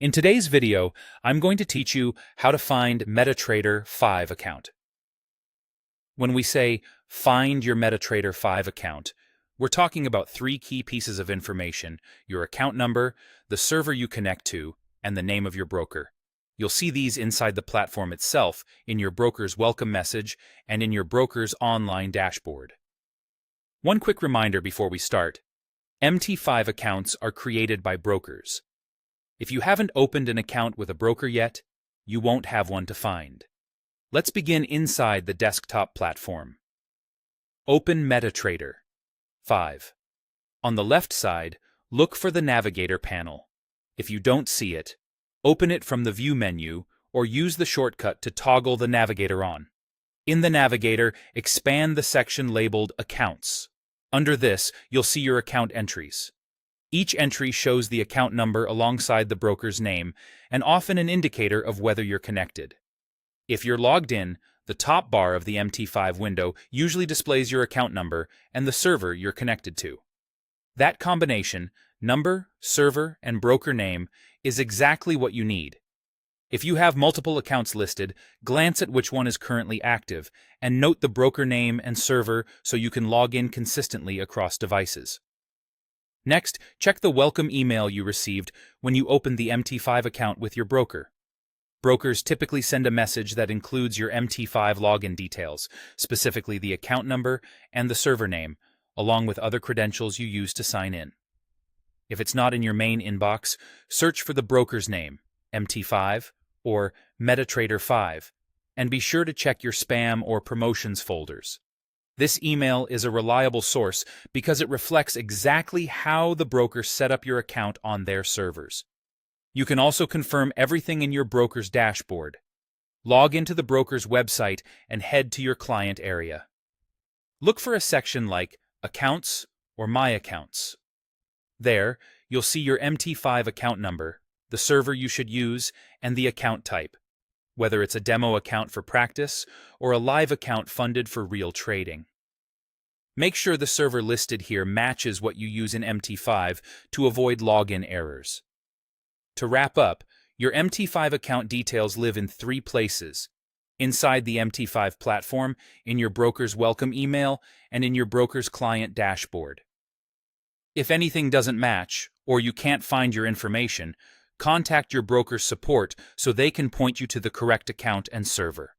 In today's video, I'm going to teach you how to find MetaTrader 5 account. When we say find your MetaTrader 5 account, we're talking about three key pieces of information: your account number, the server you connect to, and the name of your broker. You'll see these inside the platform itself, in your broker's welcome message, and in your broker's online dashboard. One quick reminder before we start: MT5 accounts are created by brokers. If you haven't opened an account with a broker yet, you won't have one to find. Let's begin inside the desktop platform. Open MetaTrader 5. On the left side, look for the Navigator panel. If you don't see it, open it from the View menu or use the shortcut to toggle the Navigator on. In the Navigator, expand the section labeled Accounts. Under this, you'll see your account entries. Each entry shows the account number alongside the broker's name and often an indicator of whether you're connected. If you're logged in, the top bar of the MT5 window usually displays your account number and the server you're connected to. That combination, number, server, and broker name, is exactly what you need. If you have multiple accounts listed, glance at which one is currently active and note the broker name and server so you can log in consistently across devices. Next, check the welcome email you received when you opened the MT5 account with your broker. Brokers typically send a message that includes your MT5 login details, specifically the account number and the server name, along with other credentials you use to sign in. If it's not in your main inbox, search for the broker's name, MT5 or MetaTrader 5, and be sure to check your spam or promotions folders. This email is a reliable source because it reflects exactly how the broker set up your account on their servers. You can also confirm everything in your broker's dashboard. Log into the broker's website and head to your client area. Look for a section like Accounts or My Accounts. There, you'll see your MT5 account number, the server you should use, and the account type, whether it's a demo account for practice or a live account funded for real trading. Make sure the server listed here matches what you use in MT5 to avoid login errors. To wrap up, your MT5 account details live in three places: inside the MT5 platform, in your broker's welcome email, and in your broker's client dashboard. If anything doesn't match, or you can't find your information, contact your broker's support so they can point you to the correct account and server.